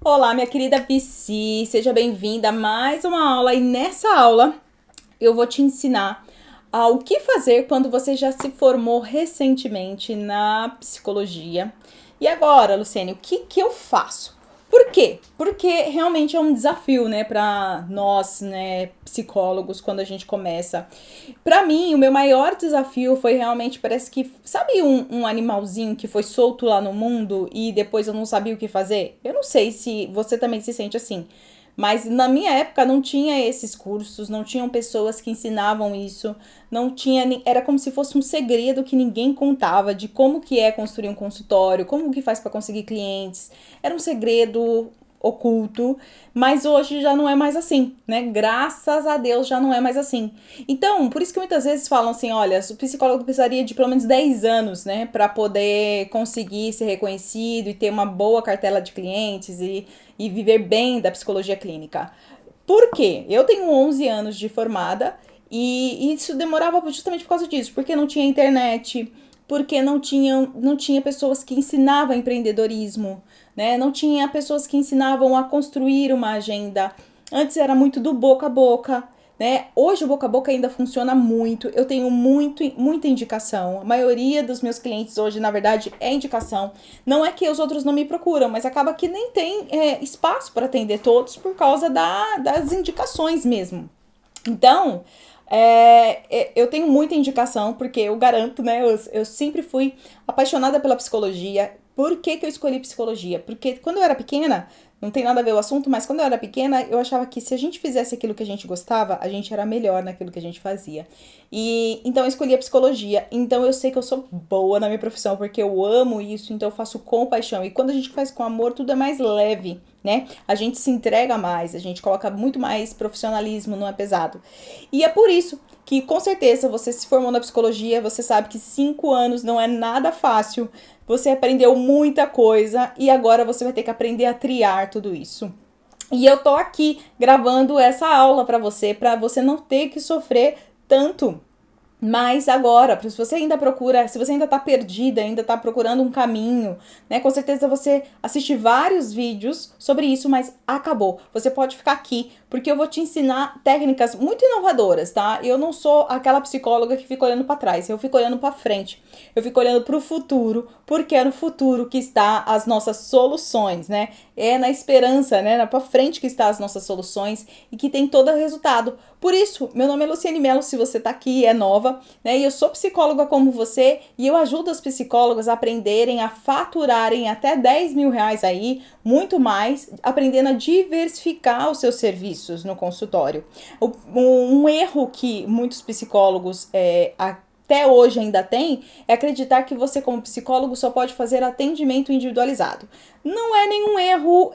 Olá, minha querida Psi, seja bem-vinda a mais uma aula e nessa aula eu vou te ensinar o que fazer quando você já se formou recentemente na psicologia. E agora, Luciene, o que eu faço? Por quê? Porque realmente é um desafio, né, para nós, né, psicólogos, quando a gente começa. Para mim, o meu maior desafio foi realmente, parece que, sabe um animalzinho que foi solto lá no mundo e depois eu não sabia o que fazer? Eu não sei se você também se sente assim. Mas na minha época não tinha esses cursos, não tinham pessoas que ensinavam isso, não tinha, era como se fosse um segredo que ninguém contava de como que é construir um consultório, como que faz para conseguir clientes. Era um segredo oculto, mas hoje já não é mais assim, né? Graças a Deus já não é mais assim. Então, por isso que muitas vezes falam assim, olha, o psicólogo precisaria de pelo menos 10 anos, né, para poder conseguir ser reconhecido e ter uma boa cartela de clientes e viver bem da psicologia clínica. Por quê? Eu tenho 11 anos de formada e isso demorava justamente por causa disso, porque não tinha internet, porque não tinha pessoas que ensinavam empreendedorismo, né? Não tinha pessoas que ensinavam a construir uma agenda. Antes era muito do boca a boca, né? Hoje o boca a boca ainda funciona muito. Eu tenho muita indicação. A maioria dos meus clientes hoje, na verdade, é indicação. Não é que os outros não me procuram, mas acaba que nem tem espaço para atender todos por causa das indicações mesmo. Então, eu tenho muita indicação, porque eu garanto, né? Eu sempre fui apaixonada pela psicologia. Por que eu escolhi psicologia? Porque quando eu era pequena, não tem nada a ver o assunto, mas quando eu era pequena, eu achava que se a gente fizesse aquilo que a gente gostava, a gente era melhor naquilo que a gente fazia. E então eu escolhi a psicologia. Então eu sei que eu sou boa na minha profissão, porque eu amo isso, então eu faço com paixão. E quando a gente faz com amor, tudo é mais leve, né? A gente se entrega mais, a gente coloca muito mais profissionalismo, não é pesado. E é por isso que, com certeza, você se formou na psicologia, você sabe que 5 anos não é nada fácil, você aprendeu muita coisa e agora você vai ter que aprender a triar tudo isso. E eu tô aqui gravando essa aula para você não ter que sofrer tanto. Mas agora, se você ainda procura, se você ainda tá perdida, ainda tá procurando um caminho, né? Com certeza você assiste vários vídeos sobre isso, mas acabou. Você pode ficar aqui, porque eu vou te ensinar técnicas muito inovadoras, tá? Eu não sou aquela psicóloga que fica olhando para trás, eu fico olhando para frente. Eu fico olhando para o futuro, porque é no futuro que está as nossas soluções, né? É na esperança, né? Para frente que está as nossas soluções e que tem todo o resultado. Por isso, meu nome é Luciene Mello, se você tá aqui, é nova, né? E eu sou psicóloga como você e eu ajudo as psicólogas a aprenderem a faturarem até 10 mil reais aí, muito mais, aprendendo a diversificar os seus serviços no consultório. Um erro que muitos psicólogos até hoje ainda tem é acreditar que você, como psicólogo, só pode fazer atendimento individualizado. Não é nenhum erro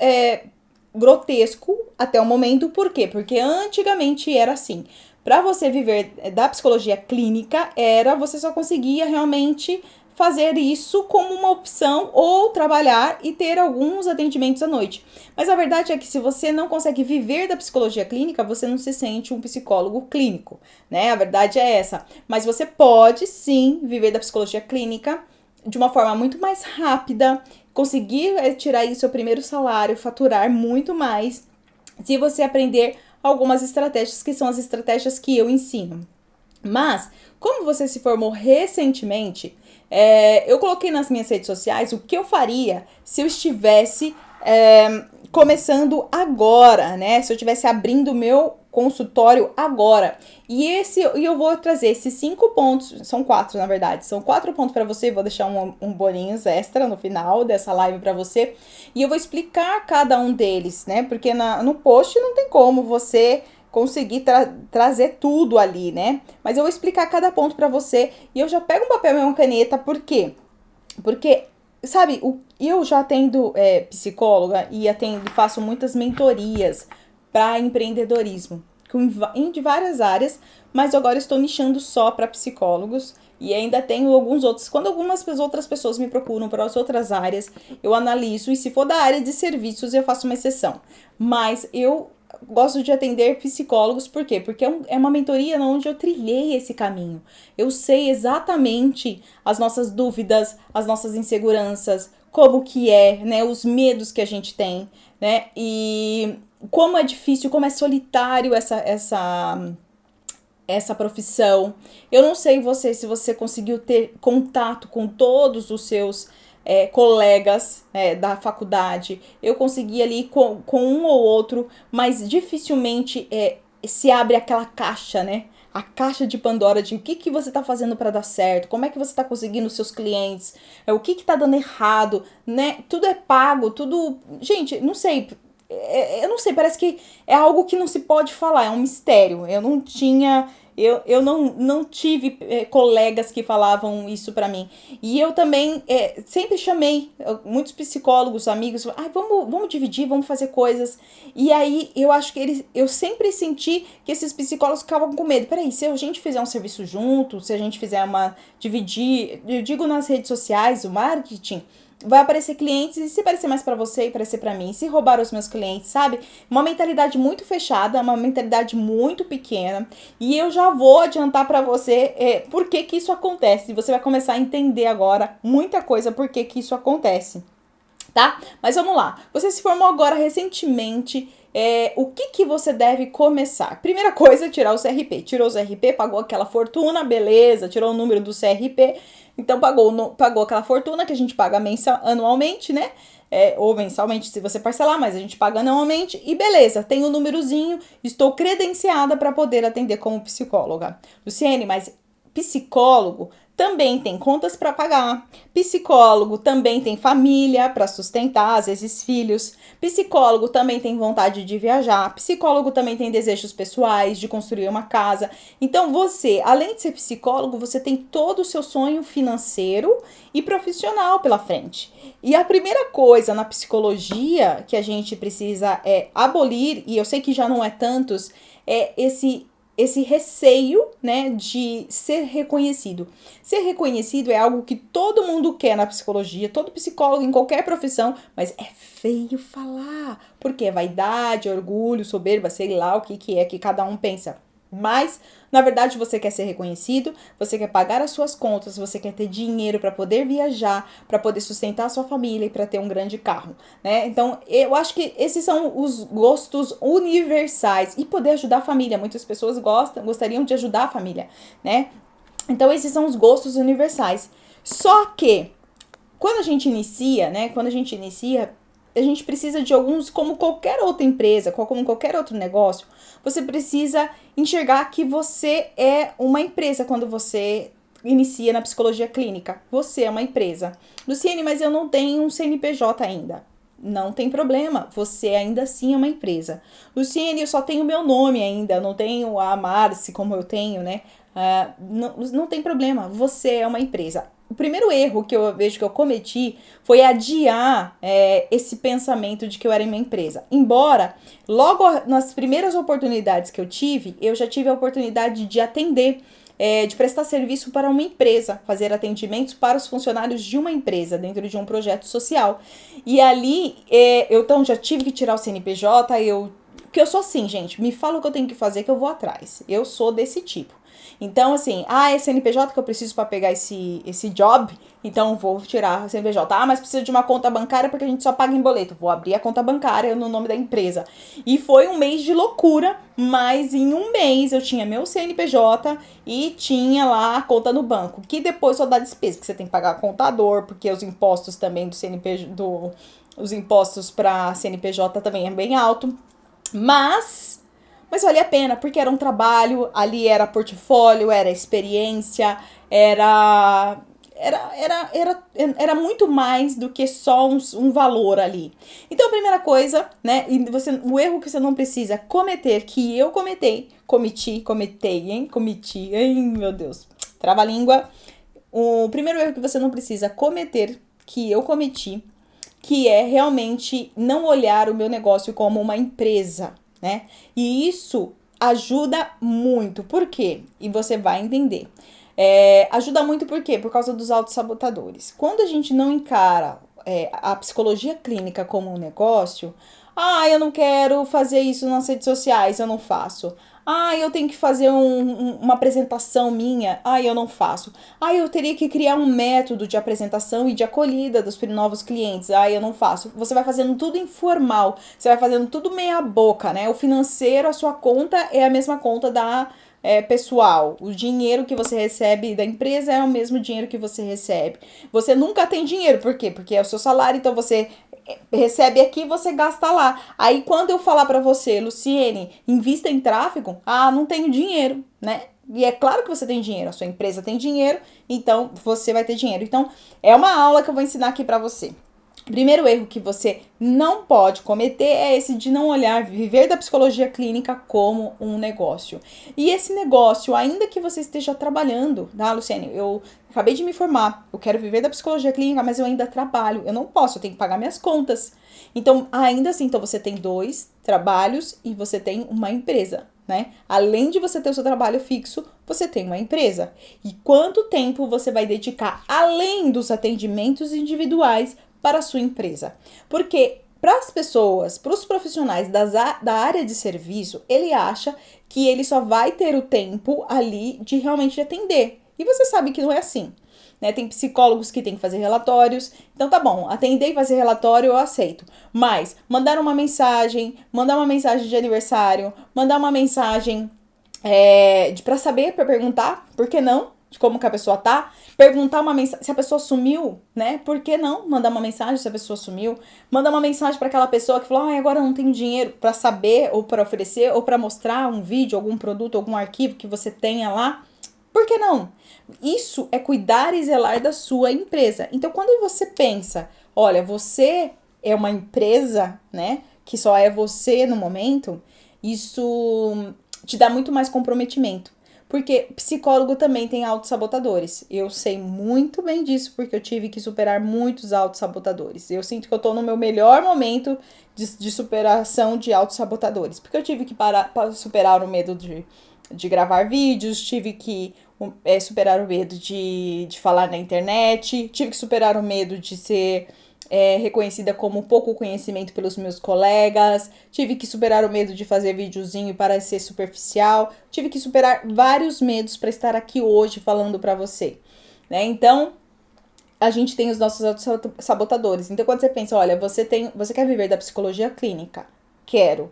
grotesco até o momento, por quê? Porque antigamente era assim. Para você viver da psicologia clínica, você só conseguia realmente fazer isso como uma opção ou trabalhar e ter alguns atendimentos à noite. Mas a verdade é que se você não consegue viver da psicologia clínica, você não se sente um psicólogo clínico, né? A verdade é essa. Mas você pode sim viver da psicologia clínica de uma forma muito mais rápida, conseguir tirar aí seu primeiro salário, faturar muito mais, se você aprender algumas estratégias que são as estratégias que eu ensino. Mas, como você se formou recentemente, eu coloquei nas minhas redes sociais o que eu faria se eu estivesse começando agora, né? Se eu estivesse abrindo o meu consultório agora. E eu vou trazer esses 5 pontos, são 4 na verdade, são 4 pontos para você, vou deixar um bolinhos extra no final dessa live para você, e eu vou explicar cada um deles, né? Porque no post não tem como você conseguir trazer tudo ali, né? Mas eu vou explicar cada ponto para você e eu já pego um papel e uma caneta, por quê? Porque, sabe, eu já atendo psicóloga e faço muitas mentorias para empreendedorismo de várias áreas, mas agora estou nichando só para psicólogos e ainda tenho alguns outros. Quando algumas outras pessoas me procuram para as outras áreas, eu analiso e se for da área de serviços eu faço uma exceção. Mas eu gosto de atender psicólogos, por quê? Porque é uma mentoria onde eu trilhei esse caminho. Eu sei exatamente as nossas dúvidas, as nossas inseguranças, como que é, né, os medos que a gente tem, né, e como é difícil, como é solitário essa profissão. Eu não sei você, se você conseguiu ter contato com todos os seus colegas da faculdade. Eu consegui ali com um ou outro, mas dificilmente se abre aquela caixa, né? A caixa de Pandora de o que você tá fazendo para dar certo, como é que você tá conseguindo os seus clientes, o que tá dando errado, né? Tudo é pago, tudo... Gente, não sei, eu não sei, parece que é algo que não se pode falar, é um mistério. Eu não tinha... Eu não tive colegas que falavam isso pra mim. E eu também sempre chamei muitos psicólogos, amigos, vamos dividir, vamos fazer coisas. E aí eu acho que eu sempre senti que esses psicólogos ficavam com medo. Peraí, se a gente fizer um serviço junto, se a gente fizer dividir, eu digo nas redes sociais, o marketing, vai aparecer clientes, e se parecer mais pra você e parecer pra mim, se roubar os meus clientes, sabe? Uma mentalidade muito fechada, uma mentalidade muito pequena, e eu já vou adiantar pra você por que isso acontece. Você vai começar a entender agora muita coisa por que isso acontece, tá? Mas vamos lá. Você se formou agora recentemente. O que você deve começar? Primeira coisa, tirar o CRP. Tirou o CRP, pagou aquela fortuna, beleza, tirou o número do CRP, então pagou aquela fortuna que a gente paga anualmente, né? Ou mensalmente se você parcelar, mas a gente paga anualmente e beleza, tem o númerozinho, estou credenciada para poder atender como psicóloga. Luciene, mas psicólogo também tem contas para pagar, psicólogo também tem família para sustentar, às vezes filhos, psicólogo também tem vontade de viajar, psicólogo também tem desejos pessoais de construir uma casa. Então você, além de ser psicólogo, você tem todo o seu sonho financeiro e profissional pela frente. E a primeira coisa na psicologia que a gente precisa abolir, e eu sei que já não é tantos, é esse receio, né, de ser reconhecido. Ser reconhecido é algo que todo mundo quer na psicologia, todo psicólogo em qualquer profissão, mas é feio falar, porque é vaidade, orgulho, soberba, sei lá o que é que cada um pensa. Mas, na verdade, você quer ser reconhecido, você quer pagar as suas contas, você quer ter dinheiro para poder viajar, para poder sustentar a sua família e para ter um grande carro, né? Então, eu acho que esses são os gostos universais e poder ajudar a família. Muitas pessoas gostariam de ajudar a família, né? Então, esses são os gostos universais. Só que, quando a gente inicia, a gente precisa de alguns, como qualquer outra empresa, como qualquer outro negócio, você precisa enxergar que você é uma empresa quando você inicia na psicologia clínica. Você é uma empresa. Luciene, mas eu não tenho um CNPJ ainda. Não tem problema, você ainda assim é uma empresa. Luciene, eu só tenho meu nome ainda, eu não tenho a Marci como eu tenho, né? Não tem problema, você é uma empresa. O primeiro erro que eu vejo que eu cometi foi adiar esse pensamento de que eu era uma empresa. Embora, logo nas primeiras oportunidades que eu já tive a oportunidade de atender, de prestar serviço para uma empresa, fazer atendimentos para os funcionários de uma empresa, dentro de um projeto social. E ali, eu então já tive que tirar o CNPJ, porque eu sou assim, gente, me fala o que eu tenho que fazer que eu vou atrás. Eu sou desse tipo. Então, assim, é CNPJ que eu preciso para pegar esse job, então vou tirar o CNPJ. Mas precisa de uma conta bancária porque a gente só paga em boleto. Vou abrir a conta bancária no nome da empresa. E foi um mês de loucura, mas em um mês eu tinha meu CNPJ e tinha lá a conta no banco, que depois só dá despesa, porque você tem que pagar contador, porque os impostos também do CNPJ, os impostos para CNPJ também é bem alto. Mas valia a pena, porque era um trabalho, ali era portfólio, era experiência, era muito mais do que só um valor ali. Então, a primeira coisa, né, o erro que você não precisa cometer, que eu cometi, meu Deus, trava-língua. O primeiro erro que você não precisa cometer, que eu cometi, que é realmente não olhar o meu negócio como uma empresa, né? E isso ajuda muito. Por quê? E você vai entender. Ajuda muito por quê? Por causa dos autossabotadores. Quando a gente não encara a psicologia clínica como um negócio, eu não quero fazer isso nas redes sociais, eu não faço. Eu tenho que fazer uma apresentação minha, eu não faço. Eu teria que criar um método de apresentação e de acolhida dos novos clientes, eu não faço. Você vai fazendo tudo informal, você vai fazendo tudo meia boca, né? O financeiro, a sua conta é a mesma conta da pessoal. O dinheiro que você recebe da empresa é o mesmo dinheiro que você recebe. Você nunca tem dinheiro, por quê? Porque é o seu salário, então você recebe aqui, você gasta lá. Aí quando eu falar para você, Luciene, invista em tráfego, não tenho dinheiro, né? E é claro que você tem dinheiro, a sua empresa tem dinheiro, então você vai ter dinheiro. Então, é uma aula que eu vou ensinar aqui para você. O primeiro erro que você não pode cometer é esse de não olhar, viver da psicologia clínica como um negócio. E esse negócio, ainda que você esteja trabalhando, tá, Luciane? Eu acabei de me formar, eu quero viver da psicologia clínica, mas eu ainda trabalho, eu não posso, eu tenho que pagar minhas contas. Então, ainda assim, então você tem 2 trabalhos e você tem uma empresa, né? Além de você ter o seu trabalho fixo, você tem uma empresa. E quanto tempo você vai dedicar, além dos atendimentos individuais, para a sua empresa? Porque para as pessoas, para os profissionais da área de serviço, ele acha que ele só vai ter o tempo ali de realmente atender. E você sabe que não é assim, né? Tem psicólogos que tem que fazer relatórios. Então tá bom, atender e fazer relatório eu aceito. Mas mandar uma mensagem de aniversário, mandar uma mensagem para saber, para perguntar, por que não? De como que a pessoa tá, perguntar uma mensagem, se a pessoa sumiu, né? Por que não mandar uma mensagem se a pessoa sumiu? Mandar uma mensagem para aquela pessoa que falou: agora eu não tenho dinheiro para saber, ou para oferecer, ou para mostrar um vídeo, algum produto, algum arquivo que você tenha lá. Por que não? Isso é cuidar e zelar da sua empresa. Então, quando você pensa, olha, você é uma empresa, né? Que só é você no momento, isso te dá muito mais comprometimento. Porque psicólogo também tem autossabotadores. Eu sei muito bem disso, porque eu tive que superar muitos autossabotadores. Eu sinto que eu tô no meu melhor momento de superação de autossabotadores. Porque eu tive que para superar o medo de gravar vídeos, tive que superar o medo de falar na internet, tive que superar o medo de ser reconhecida como pouco conhecimento pelos meus colegas, tive que superar o medo de fazer videozinho para ser superficial, tive que superar vários medos para estar aqui hoje falando para você, né? Então, a gente tem os nossos sabotadores. Então, quando você pensa, olha, você quer viver da psicologia clínica? Quero.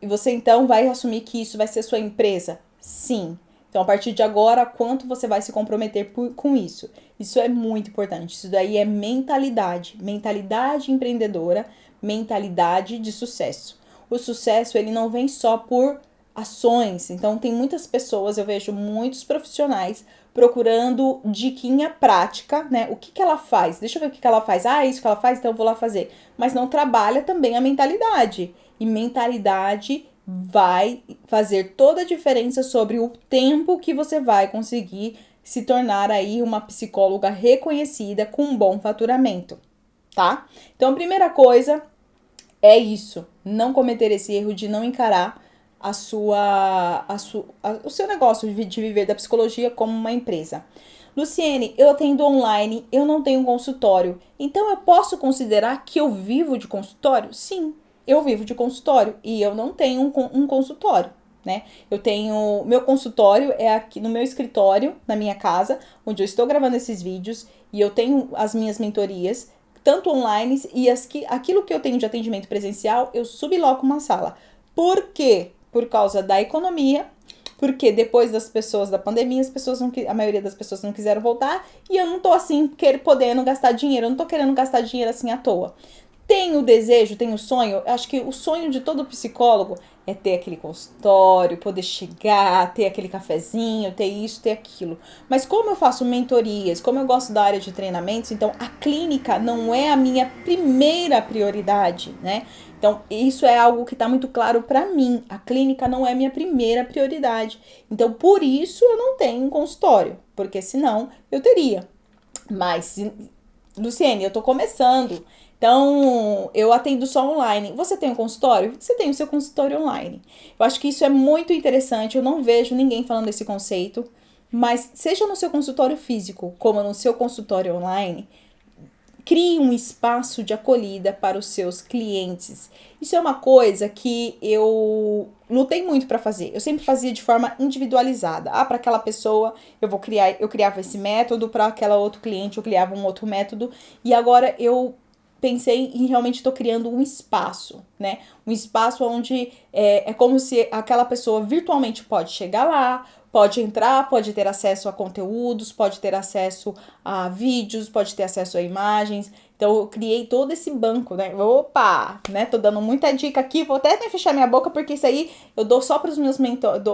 E você então vai assumir que isso vai ser sua empresa? Sim. Então, a partir de agora, quanto você vai se comprometer com isso? Isso é muito importante. Isso daí é mentalidade. Mentalidade empreendedora, mentalidade de sucesso. O sucesso, ele não vem só por ações. Então, tem muitas pessoas, eu vejo muitos profissionais procurando diquinha prática, né? O que ela faz? Deixa eu ver o que ela faz. Isso que ela faz, então eu vou lá fazer. Mas não trabalha também a mentalidade. E mentalidade vai fazer toda a diferença sobre o tempo que você vai conseguir se tornar aí uma psicóloga reconhecida com um bom faturamento, tá? Então, a primeira coisa é isso, não cometer esse erro de não encarar o seu negócio de viver da psicologia como uma empresa. Luciene, eu atendo online, eu não tenho consultório, então eu posso considerar que eu vivo de consultório? Sim, eu vivo de consultório e eu não tenho um consultório, né? Eu tenho, meu consultório é aqui no meu escritório, na minha casa, onde eu estou gravando esses vídeos e eu tenho as minhas mentorias, tanto online e aquilo que eu tenho de atendimento presencial, eu subloco uma sala. Por quê? Por causa da economia, porque depois das pessoas da pandemia, a maioria das pessoas não quiseram voltar e eu não tô assim podendo gastar dinheiro, eu não tô querendo gastar dinheiro assim à toa. Tenho o desejo, tenho o sonho, acho que o sonho de todo psicólogo é ter aquele consultório, poder chegar, ter aquele cafezinho, ter isso, ter aquilo. Mas como eu faço mentorias, como eu gosto da área de treinamentos, então a clínica não é a minha primeira prioridade, né? Então isso é algo que está muito claro para mim. A clínica não é minha primeira prioridade. Então por isso eu não tenho um consultório, porque senão eu teria. Mas, Luciene, eu tô começando. Então, eu atendo só online. Você tem um consultório? Você tem o seu consultório online. Eu acho que isso é muito interessante. Eu não vejo ninguém falando desse conceito. Mas, seja no seu consultório físico, como no seu consultório online, Crie um espaço de acolhida para os seus clientes. Isso é uma coisa que eu lutei muito para fazer. Eu sempre fazia de forma individualizada. Para aquela pessoa eu criava esse método, para aquela outro cliente eu criava um outro método. E agora eu pensei em realmente estou criando um espaço, né? Um espaço onde é como se aquela pessoa virtualmente pode chegar lá, pode entrar, pode ter acesso a conteúdos, pode ter acesso a vídeos, pode ter acesso a imagens. Então, eu criei todo esse banco, né? Opa, né? Tô dando muita dica aqui, vou até fechar minha boca, porque isso aí eu dou só para os meus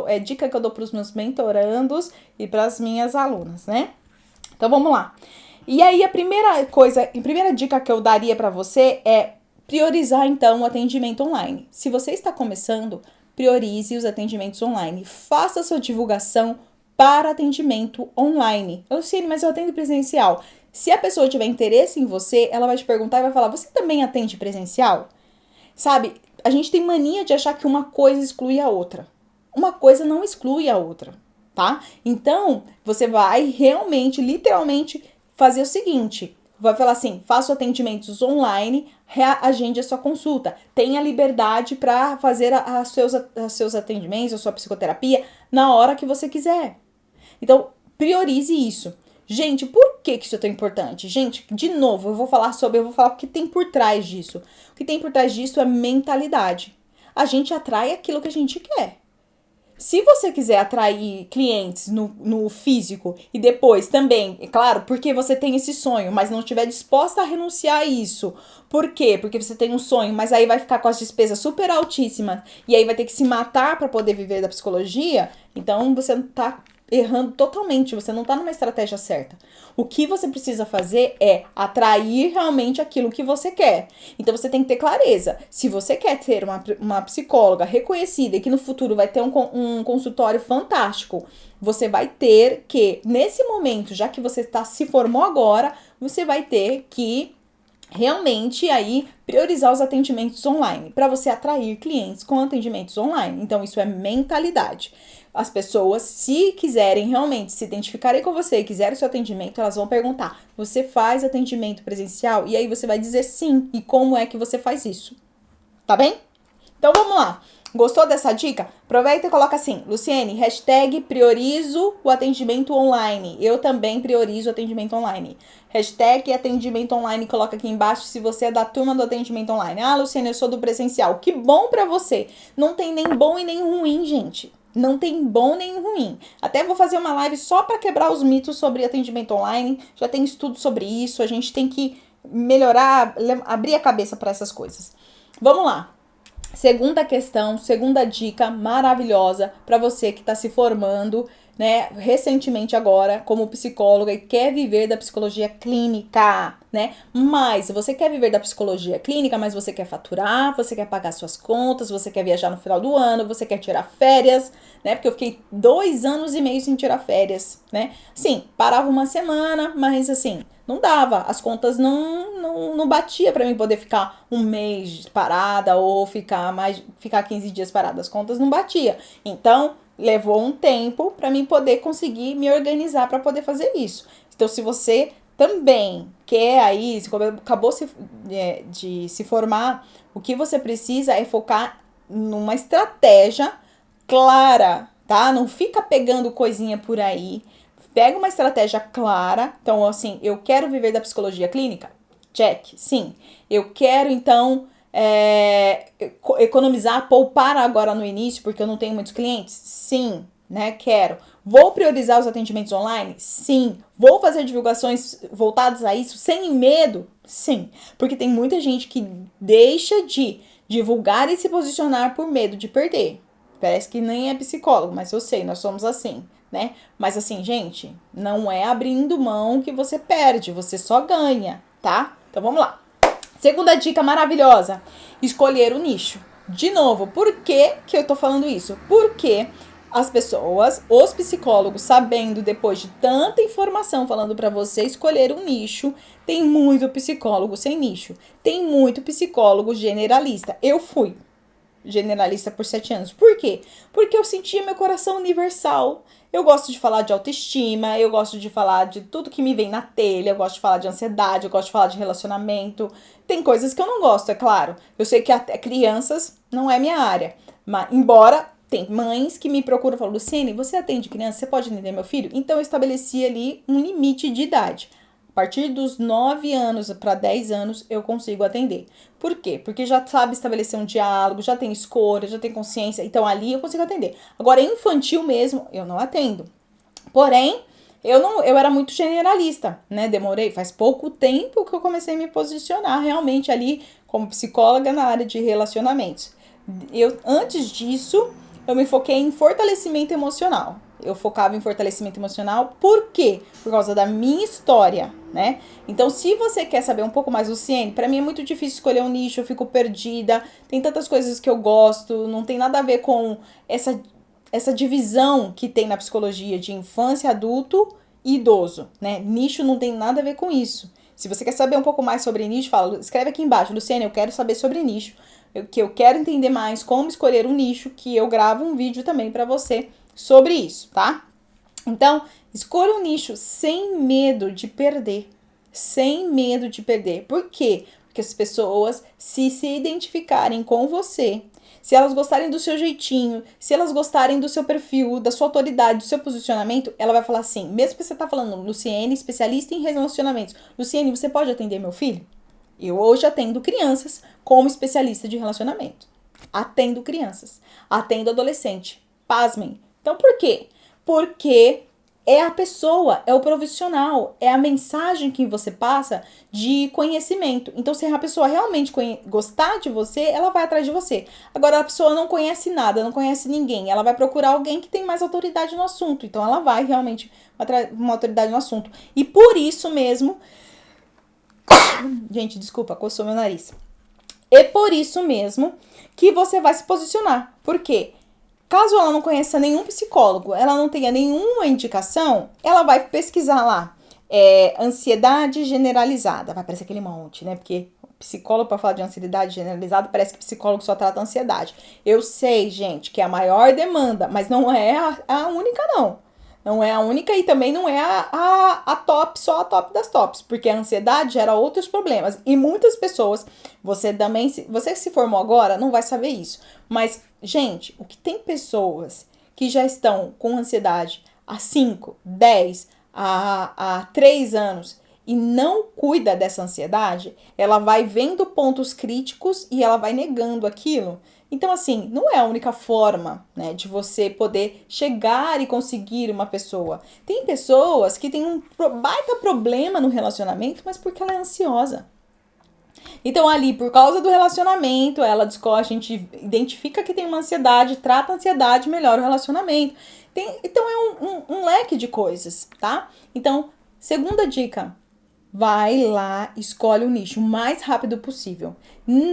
é dica que eu dou para os meus mentorandos e para as minhas alunas, né? Então, vamos lá. E aí, a primeira dica que eu daria para você é priorizar, então, o atendimento online. Se você está começando, priorize os atendimentos online. Faça sua divulgação para atendimento online. Luciene, mas eu atendo presencial. Se a pessoa tiver interesse em você, ela vai te perguntar e vai falar, você também atende presencial? Sabe, a gente tem mania de achar que uma coisa exclui a outra. Uma coisa não exclui a outra, tá? Então, você vai realmente, literalmente, fazer o seguinte, vai falar assim, faço atendimentos online, agende a sua consulta, tenha liberdade para fazer seus atendimentos, a sua psicoterapia na hora que você quiser. Então, priorize isso. Gente, por que isso é tão importante? Gente, de novo, eu vou falar o que tem por trás disso. O que tem por trás disso é mentalidade. A gente atrai aquilo que a gente quer. Se você quiser atrair clientes no físico e depois também, é claro, porque você tem esse sonho, mas não estiver disposta a renunciar a isso. Por quê? Porque você tem um sonho, mas aí vai ficar com as despesas super altíssimas e aí vai ter que se matar para poder viver da psicologia, então você não tá errando totalmente, você não tá numa estratégia certa. O que você precisa fazer é atrair realmente aquilo que você quer. Então você tem que ter clareza. Se você quer ter uma psicóloga reconhecida e que no futuro vai ter um consultório fantástico, você vai ter que, nesse momento, já que você se formou agora, você vai ter que realmente aí priorizar os atendimentos online, para você atrair clientes com atendimentos online. Então isso é mentalidade. As pessoas, se quiserem realmente se identificarem com você e quiserem o seu atendimento, elas vão perguntar, você faz atendimento presencial? E aí você vai dizer sim, e como é que você faz isso? Tá bem? Então vamos lá. Gostou dessa dica? Aproveita e coloca assim, Luciene, hashtag priorizo o atendimento online. Eu também priorizo o atendimento online. Hashtag atendimento online, coloca aqui embaixo se você é da turma do atendimento online. Ah, Luciene, eu sou do presencial. Que bom pra você. Não tem nem bom e nem ruim, gente. Não tem bom nem ruim. Até vou fazer uma live só para quebrar os mitos sobre atendimento online. Já tem estudo sobre isso. A gente tem que melhorar, abrir a cabeça para essas coisas. Vamos lá. Segunda questão, segunda dica maravilhosa para você que está se formando, né, recentemente agora como psicóloga e quer viver da psicologia clínica, né? Mas você quer viver da psicologia clínica, mas você quer faturar, você quer pagar suas contas, você quer viajar no final do ano, você quer tirar férias, né? Porque eu fiquei 2 anos e meio sem tirar férias, né? Sim, parava uma semana, mas assim, não dava, as contas não batia para mim poder ficar um mês parada ou ficar 15 dias parada, as contas não batia. Então, levou um tempo para mim poder conseguir me organizar para poder fazer isso. Então, se você também quer aí, acabou de se formar, o que você precisa é focar numa estratégia clara, tá? Não fica pegando coisinha por aí. Pega uma estratégia clara. Então, assim, eu quero viver da psicologia clínica? Check, sim. Eu quero, então, economizar, poupar agora no início, porque eu não tenho muitos clientes? Sim, né? Quero. Vou priorizar os atendimentos online? Sim. Vou fazer divulgações voltadas a isso sem medo? Sim. Porque tem muita gente que deixa de divulgar e se posicionar por medo de perder. Parece que nem é psicólogo, mas eu sei, nós somos assim, né? Mas assim, gente, não é abrindo mão que você perde, você só ganha, tá? Então vamos lá. Segunda dica maravilhosa, escolher o nicho. De novo, por que eu tô falando isso? Porque as pessoas, os psicólogos, sabendo depois de tanta informação falando pra você escolher um nicho, tem muito psicólogo sem nicho, tem muito psicólogo generalista. Eu fui generalista por 7 anos. Por quê? Porque eu sentia meu coração universal. Eu gosto de falar de autoestima, eu gosto de falar de tudo que me vem na telha, eu gosto de falar de ansiedade, eu gosto de falar de relacionamento. Tem coisas que eu não gosto, é claro. Eu sei que até crianças não é minha área. Mas, embora tem mães que me procuram e falam, Luciene, você atende criança? Você pode atender meu filho? Então eu estabeleci ali um limite de idade. A partir dos 9 anos para 10 anos eu consigo atender. Por quê? Porque já sabe estabelecer um diálogo, já tem escolha, já tem consciência. Então ali eu consigo atender. Agora, infantil mesmo, eu não atendo. Porém, eu era muito generalista, né? Demorei, faz pouco tempo que eu comecei a me posicionar realmente ali como psicóloga na área de relacionamentos. Antes disso, eu me foquei em fortalecimento emocional. Eu focava em fortalecimento emocional, por quê? Por causa da minha história, né? Então, se você quer saber um pouco mais, Luciene, pra mim é muito difícil escolher um nicho, eu fico perdida, tem tantas coisas que eu gosto, não tem nada a ver com essa divisão que tem na psicologia de infância, adulto e idoso, né? Nicho não tem nada a ver com isso. Se você quer saber um pouco mais sobre nicho, escreve aqui embaixo, Luciene, eu quero saber sobre nicho, que eu quero entender mais como escolher um nicho, que eu gravo um vídeo também pra você sobre isso, tá? Então, escolha um nicho sem medo de perder. Sem medo de perder. Por quê? Porque as pessoas, se identificarem com você, se elas gostarem do seu jeitinho, se elas gostarem do seu perfil, da sua autoridade, do seu posicionamento, ela vai falar assim, mesmo que você tá falando, Luciene, especialista em relacionamentos, Luciene, você pode atender meu filho? Eu hoje atendo crianças como especialista de relacionamento. Atendo crianças, atendo adolescente. Pasmem. Então, por quê? Porque é a pessoa, é o profissional, é a mensagem que você passa de conhecimento. Então, se a pessoa realmente gostar de você, ela vai atrás de você. Agora, a pessoa não conhece nada, não conhece ninguém, ela vai procurar alguém que tem mais autoridade no assunto. Então, ela vai realmente uma autoridade no assunto. E por isso mesmo... Gente, desculpa, coçou meu nariz. É por isso mesmo que você vai se posicionar. Por quê? Caso ela não conheça nenhum psicólogo, ela não tenha nenhuma indicação, ela vai pesquisar lá. Ansiedade generalizada. Vai parecer aquele monte, né? Porque psicólogo, para falar de ansiedade generalizada, parece que psicólogo só trata ansiedade. Eu sei, gente, que é a maior demanda, mas não é a única, não. Não é a única e também não é a top, só a top das tops. Porque a ansiedade gera outros problemas. E muitas pessoas, você que se formou agora, não vai saber isso. Mas, gente, o que tem pessoas que já estão com ansiedade há 5, 10, há 3 anos e não cuida dessa ansiedade, ela vai vendo pontos críticos e ela vai negando aquilo. Então, assim, não é a única forma, né, de você poder chegar e conseguir uma pessoa. Tem pessoas que têm um baita problema no relacionamento, mas porque ela é ansiosa. Então, ali, por causa do relacionamento, ela discorre, a gente identifica que tem uma ansiedade, trata a ansiedade, melhora o relacionamento. Então, é um leque de coisas, tá? Então, segunda dica, vai lá, escolhe o nicho o mais rápido possível.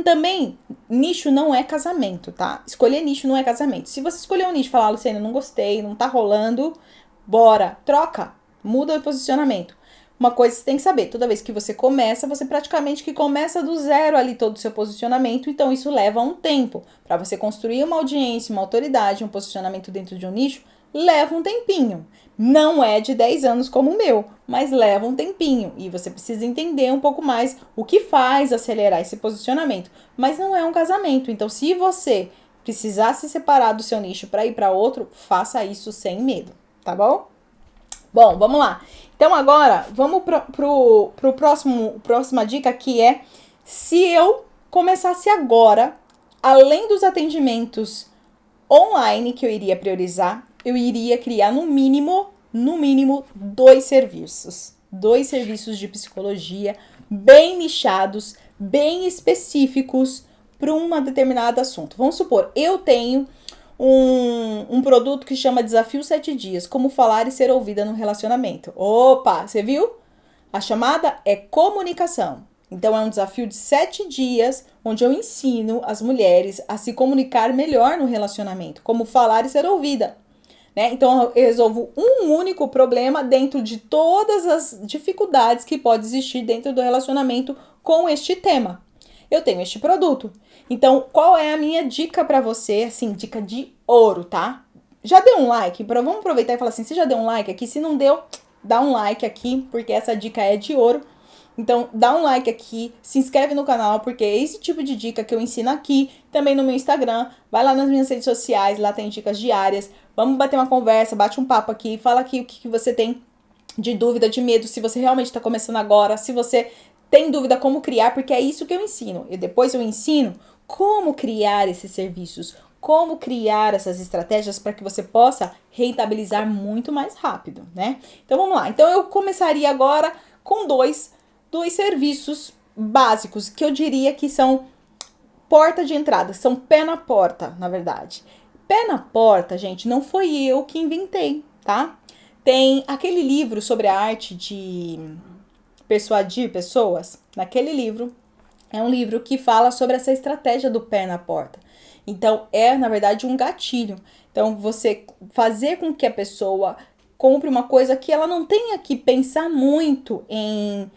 Também, nicho não é casamento, tá? Escolher nicho não é casamento. Se você escolher um nicho e falar, Luciana, não gostei, não tá rolando, bora, troca, muda o posicionamento. Uma coisa você tem que saber, toda vez que você começa, você praticamente que começa do zero ali todo o seu posicionamento, então isso leva um tempo. Para você construir uma audiência, uma autoridade, um posicionamento dentro de um nicho, leva um tempinho. Não é de 10 anos como o meu, mas leva um tempinho. E você precisa entender um pouco mais o que faz acelerar esse posicionamento. Mas não é um casamento, então se você precisar se separar do seu nicho para ir para outro, faça isso sem medo, tá bom? Bom, vamos lá. Então agora, vamos pro próxima dica, que é, se eu começasse agora, além dos atendimentos online que eu iria priorizar, eu iria criar no mínimo 2 serviços. 2 serviços de psicologia bem nichados, bem específicos para um determinado assunto. Vamos supor, eu tenho um produto que chama Desafio 7 Dias, como falar e ser ouvida no relacionamento. Opa, você viu? A chamada é comunicação. Então, é um desafio de 7 dias, onde eu ensino as mulheres a se comunicar melhor no relacionamento, como falar e ser ouvida. Né? Então, eu resolvo um único problema dentro de todas as dificuldades que pode existir dentro do relacionamento com este tema. Eu tenho este produto. Então, qual é a minha dica pra você? Assim, dica de ouro, tá? Já deu um like? Vamos aproveitar e falar assim, você já deu um like aqui? Se não deu, dá um like aqui, porque essa dica é de ouro. Então, dá um like aqui, se inscreve no canal, porque é esse tipo de dica que eu ensino aqui, também no meu Instagram. Vai lá nas minhas redes sociais, lá tem dicas diárias. Vamos bater uma conversa, bate um papo aqui, fala aqui o que você tem de dúvida, de medo, se você realmente está começando agora, se você tem dúvida como criar, porque é isso que eu ensino. E depois eu ensino como criar esses serviços, como criar essas estratégias para que você possa rentabilizar muito mais rápido, né? Então vamos lá. Então eu começaria agora com dois serviços básicos que eu diria que são porta de entrada, são pé na porta, na verdade. Pé na porta, gente, não foi eu que inventei, tá? Tem aquele livro sobre a arte de persuadir pessoas. Naquele livro, é um livro que fala sobre essa estratégia do pé na porta. Então, é, na verdade, um gatilho. Então, você fazer com que a pessoa compre uma coisa que ela não tenha que pensar muito em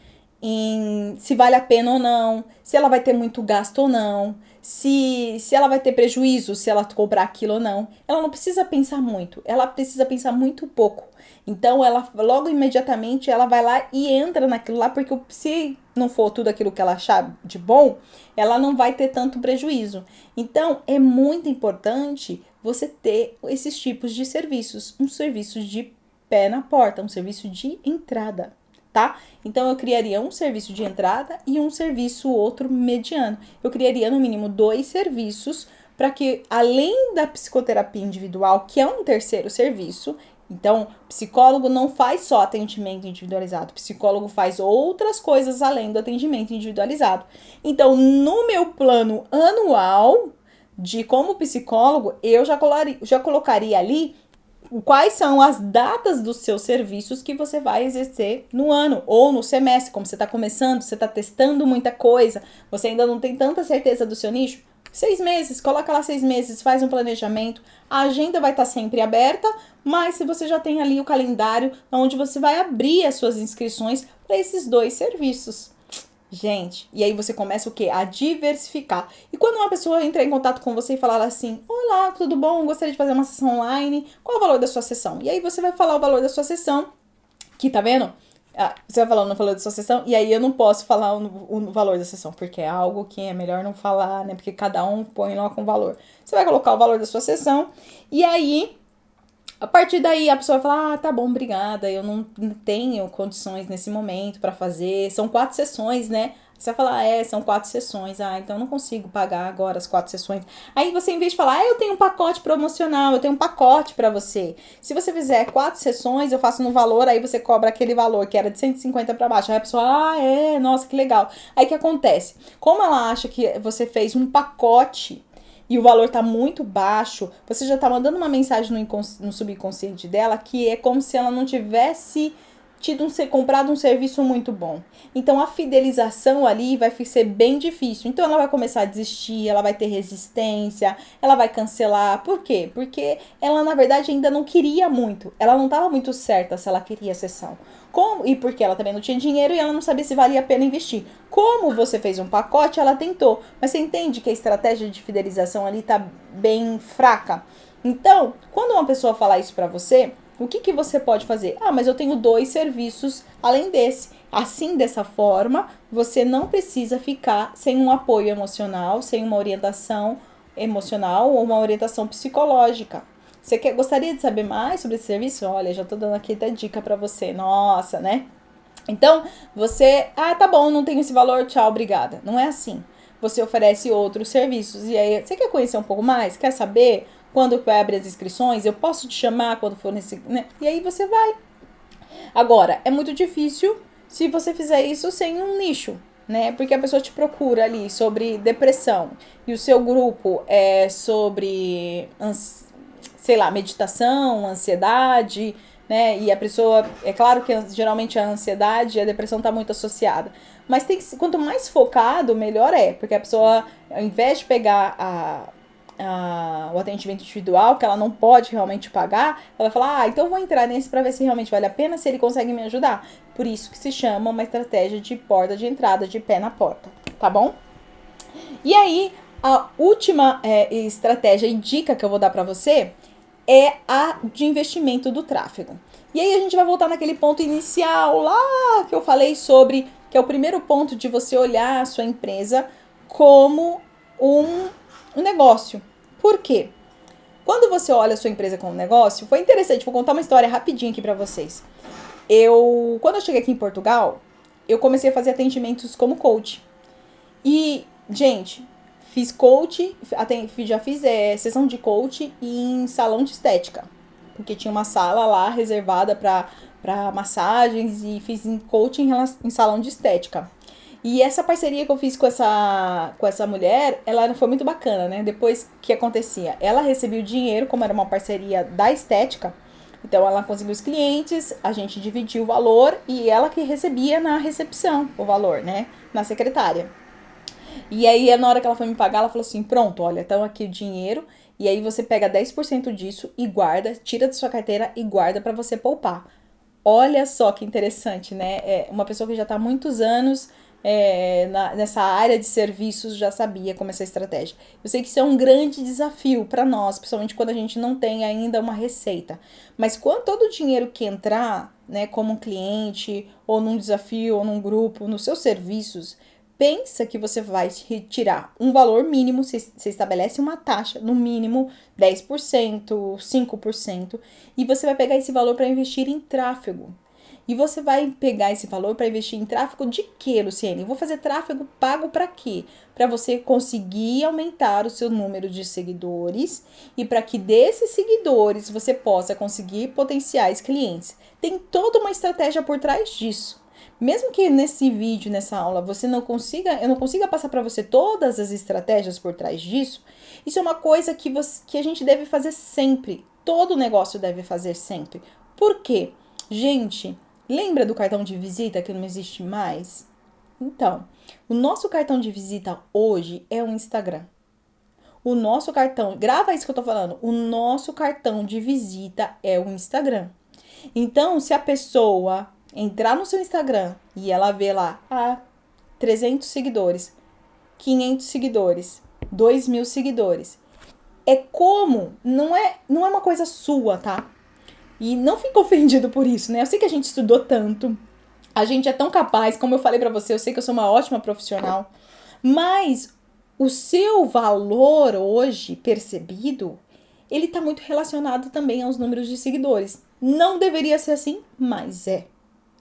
se vale a pena ou não, se ela vai ter muito gasto ou não, se ela vai ter prejuízo se ela comprar aquilo ou não. Ela não precisa pensar muito, ela precisa pensar muito pouco. Então, ela logo imediatamente ela vai lá e entra naquilo lá, porque se não for tudo aquilo que ela achar de bom, ela não vai ter tanto prejuízo. Então, é muito importante você ter esses tipos de serviços, um serviço de pé na porta, um serviço de entrada. Tá? Então eu criaria um serviço de entrada e um serviço outro mediano. Eu criaria no mínimo 2 serviços para que, além da psicoterapia individual, que é um terceiro serviço, então psicólogo não faz só atendimento individualizado, psicólogo faz outras coisas além do atendimento individualizado. Então, no meu plano anual de como psicólogo, eu já colocaria ali quais são as datas dos seus serviços que você vai exercer no ano ou no semestre, como você está começando, você está testando muita coisa, você ainda não tem tanta certeza do seu nicho. 6 meses, coloca lá 6 meses, faz um planejamento, a agenda vai estar sempre aberta, mas se você já tem ali o calendário onde você vai abrir as suas inscrições para esses 2 serviços. Gente, e aí você começa o quê? A diversificar. E quando uma pessoa entrar em contato com você e falar assim, olá, tudo bom? Gostaria de fazer uma sessão online. Qual é o valor da sua sessão? E aí você vai falar o valor da sua sessão, que tá vendo? Você vai falando o valor da sua sessão, e aí eu não posso falar o valor da sessão, porque é algo que é melhor não falar, né? Porque cada um põe lá com valor. Você vai colocar o valor da sua sessão, e aí a partir daí a pessoa vai falar, tá bom, obrigada, eu não tenho condições nesse momento pra fazer, são 4 sessões, né? Você vai falar, são 4 sessões, então eu não consigo pagar agora as 4 sessões. Aí você, em vez de falar, eu tenho um pacote promocional, eu tenho um pacote pra você. Se você fizer 4 sessões, eu faço no valor, aí você cobra aquele valor que era de 150 pra baixo. Aí a pessoa, nossa, que legal. Aí o que acontece? Como ela acha que você fez um pacote e o valor tá muito baixo, você já tá mandando uma mensagem no subconsciente dela que é como se ela não tivesse comprado um serviço muito bom. Então a fidelização ali vai ser bem difícil. Então ela vai começar a desistir, ela vai ter resistência, ela vai cancelar. Por quê? Porque ela na verdade ainda não queria muito. Ela não estava muito certa se ela queria a sessão. E porque ela também não tinha dinheiro e ela não sabia se valia a pena investir. Como você fez um pacote, ela tentou. Mas você entende que a estratégia de fidelização ali tá bem fraca. Então, quando uma pessoa falar isso pra você, o que você pode fazer? Mas eu tenho 2 serviços além desse. Assim, dessa forma, você não precisa ficar sem um apoio emocional, sem uma orientação emocional ou uma orientação psicológica. Você gostaria de saber mais sobre esse serviço? Olha, já tô dando aqui até dica pra você. Nossa, né? Então, você... tá bom, não tenho esse valor, tchau, obrigada. Não é assim. Você oferece outros serviços. E aí, você quer conhecer um pouco mais? Quer saber quando vai abrir as inscrições? Eu posso te chamar quando for nesse... né? E aí você vai. Agora, é muito difícil se você fizer isso sem um nicho, né? Porque a pessoa te procura ali sobre depressão e o seu grupo é sobre, sei lá, meditação, ansiedade, né? E a pessoa, é claro que geralmente a ansiedade e a depressão tá muito associada, mas tem que, quanto mais focado, melhor é, porque a pessoa, ao invés de pegar o atendimento individual, que ela não pode realmente pagar, ela vai falar, então eu vou entrar nesse para ver se realmente vale a pena, se ele consegue me ajudar. Por isso que se chama uma estratégia de porta de entrada, de pé na porta, tá bom? E aí, A última estratégia e dica que eu vou dar para você é a de investimento do tráfego. E aí a gente vai voltar naquele ponto inicial lá que eu falei sobre, que é o primeiro ponto de você olhar a sua empresa como um negócio. Por quê? Quando você olha a sua empresa como um negócio, foi interessante, vou contar uma história rapidinho aqui para vocês. Quando eu cheguei aqui em Portugal, eu comecei a fazer atendimentos como coach. E, gente, fiz coach, já fiz sessão de coach em salão de estética. Porque tinha uma sala lá reservada para massagens e fiz coaching em salão de estética. E essa parceria que eu fiz com essa mulher, ela foi muito bacana, né? Depois, o que acontecia? Ela recebia o dinheiro, como era uma parceria da estética, então ela conseguiu os clientes, a gente dividia o valor e ela que recebia na recepção o valor, né? Na secretária. E aí, na hora que ela foi me pagar, ela falou assim: pronto, olha, então aqui o dinheiro. E aí você pega 10% disso e guarda, tira da sua carteira e guarda para você poupar. Olha só que interessante, né? Uma pessoa que já está há muitos anos nessa área de serviços já sabia como essa estratégia. Eu sei que isso é um grande desafio para nós, principalmente quando a gente não tem ainda uma receita. Mas quando todo o dinheiro que entrar, né, como um cliente, ou num desafio, ou num grupo, nos seus serviços, pensa que você vai retirar um valor mínimo, você estabelece uma taxa, no mínimo 10%, 5%, e você vai pegar esse valor para investir em tráfego. E você vai pegar esse valor para investir em tráfego de quê, Luciene? Eu vou fazer tráfego pago para quê? Para você conseguir aumentar o seu número de seguidores e para que desses seguidores você possa conseguir potenciais clientes. Tem toda uma estratégia por trás disso. Mesmo que nesse vídeo, nessa aula, eu não consiga passar para você todas as estratégias por trás disso, isso é uma coisa que a gente deve fazer sempre. Todo negócio deve fazer sempre. Por quê? Gente, lembra do cartão de visita que não existe mais? Então, o nosso cartão de visita hoje é o Instagram. O nosso cartão, grava isso que eu tô falando, o nosso cartão de visita é o Instagram. Então, se a pessoa entrar no seu Instagram e ela vê lá 300 seguidores, 500 seguidores, 2.000 seguidores, não é uma coisa sua, tá? E não fica ofendido por isso, né? Eu sei que a gente estudou tanto, a gente é tão capaz, como eu falei pra você, eu sei que eu sou uma ótima profissional, mas o seu valor hoje percebido, ele tá muito relacionado também aos números de seguidores. Não deveria ser assim, mas é,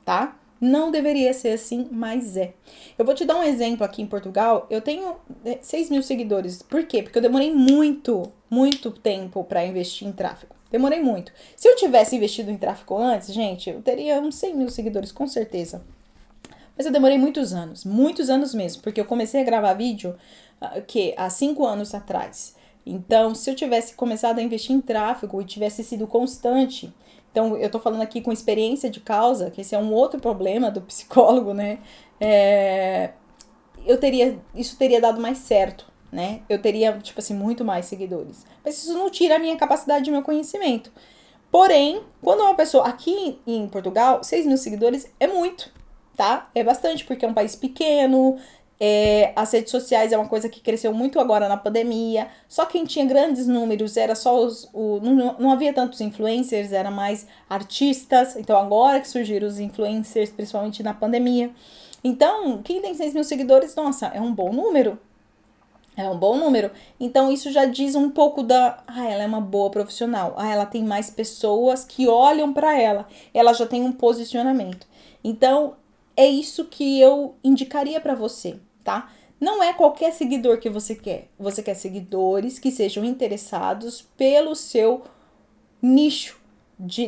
tá? Não deveria ser assim, mas é. Eu vou te dar um exemplo aqui em Portugal. Eu tenho 6.000 seguidores. Por quê? Porque eu demorei muito tempo para investir em tráfego. Demorei muito. Se eu tivesse investido em tráfego antes, gente, eu teria uns 100.000 seguidores, com certeza. Mas eu demorei muitos anos mesmo, porque eu comecei a gravar vídeo há 5 anos atrás. Então, se eu tivesse começado a investir em tráfego e tivesse sido constante, então eu tô falando aqui com experiência de causa, que esse é um outro problema do psicólogo, né? Isso teria dado mais certo, né? Eu teria, tipo assim, muito mais seguidores. Mas isso não tira a minha capacidade e meu conhecimento. Porém, quando uma pessoa, aqui em Portugal, 6.000 seguidores é muito, tá? É bastante, porque é um país pequeno, as redes sociais é uma coisa que cresceu muito agora na pandemia. Só quem tinha grandes números era só não havia tantos influencers, era mais artistas. Então agora que surgiram os influencers, principalmente na pandemia. Então, quem tem 6.000 seguidores, nossa, é um bom número. É um bom número. Então, isso já diz um pouco ela é uma boa profissional. Ela tem mais pessoas que olham para ela. Ela já tem um posicionamento. Então, é isso que eu indicaria para você, tá? Não é qualquer seguidor que você quer. Você quer seguidores que sejam interessados pelo seu nicho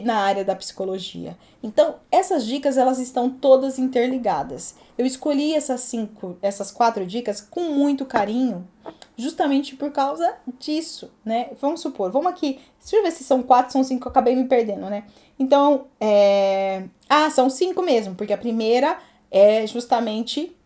na área da psicologia. Então, essas dicas, elas estão todas interligadas. Eu escolhi essas 4 dicas com muito carinho, justamente por causa disso, né? Vamos supor, vamos aqui, deixa eu ver se são 4, são 5, eu acabei me perdendo, né? Então, são 5 mesmo, porque a primeira é justamente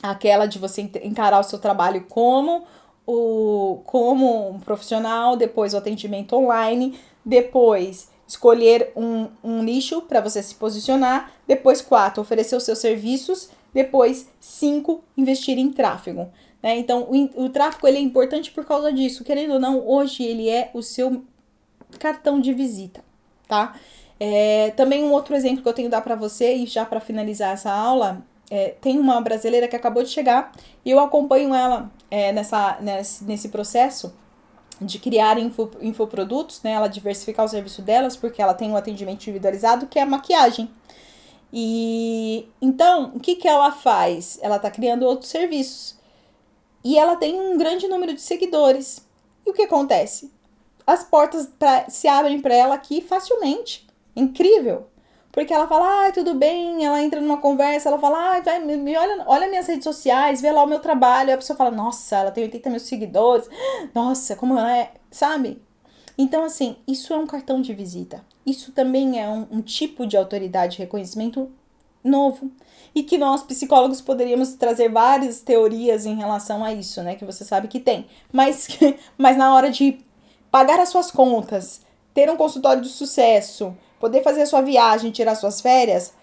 aquela de você encarar o seu trabalho como um profissional, depois o atendimento online, depois escolher um nicho para você se posicionar, depois 4, oferecer os seus serviços, depois 5, investir em tráfego. né? Então, o tráfego ele é importante por causa disso. Querendo ou não, hoje ele é o seu cartão de visita, tá? Também um outro exemplo que eu tenho que dar para você, e já para finalizar essa aula, tem uma brasileira que acabou de chegar e eu acompanho ela nesse processo de criar infoprodutos, né? Ela diversificar o serviço delas, porque ela tem um atendimento individualizado, que é a maquiagem. E então, o que ela faz? Ela tá criando outros serviços. E ela tem um grande número de seguidores. E o que acontece? As portas se abrem para ela aqui facilmente. Incrível. Porque ela fala, tudo bem, ela entra numa conversa, ela fala, vai, olha minhas redes sociais, vê lá o meu trabalho. E a pessoa fala, nossa, ela tem 80 mil seguidores, nossa, como ela é, sabe? Então, assim, isso é um cartão de visita. Isso também é um tipo de autoridade e reconhecimento novo. E que nós, psicólogos, poderíamos trazer várias teorias em relação a isso, né? Que você sabe que tem. Mas na hora de pagar as suas contas, ter um consultório de sucesso, poder fazer a sua viagem, tirar suas férias,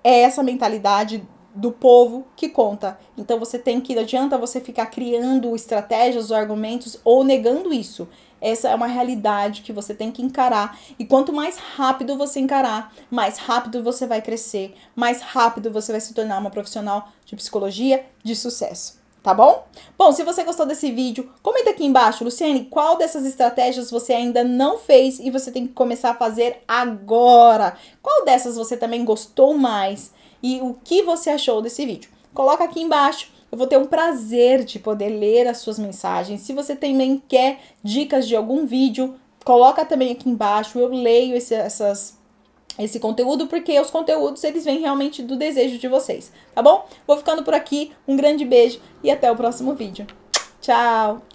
é essa mentalidade do povo que conta. Então não adianta você ficar criando estratégias ou argumentos ou negando isso. Essa é uma realidade que você tem que encarar. E quanto mais rápido você encarar, mais rápido você vai crescer, mais rápido você vai se tornar uma profissional de psicologia de sucesso. Tá bom? Bom, se você gostou desse vídeo, comenta aqui embaixo, Luciane, qual dessas estratégias você ainda não fez e você tem que começar a fazer agora? Qual dessas você também gostou mais? E o que você achou desse vídeo? Coloca aqui embaixo, eu vou ter um prazer de poder ler as suas mensagens. Se você também quer dicas de algum vídeo, coloca também aqui embaixo, eu leio esse conteúdo, porque os conteúdos, eles vêm realmente do desejo de vocês, tá bom? Vou ficando por aqui, um grande beijo e até o próximo vídeo. Tchau!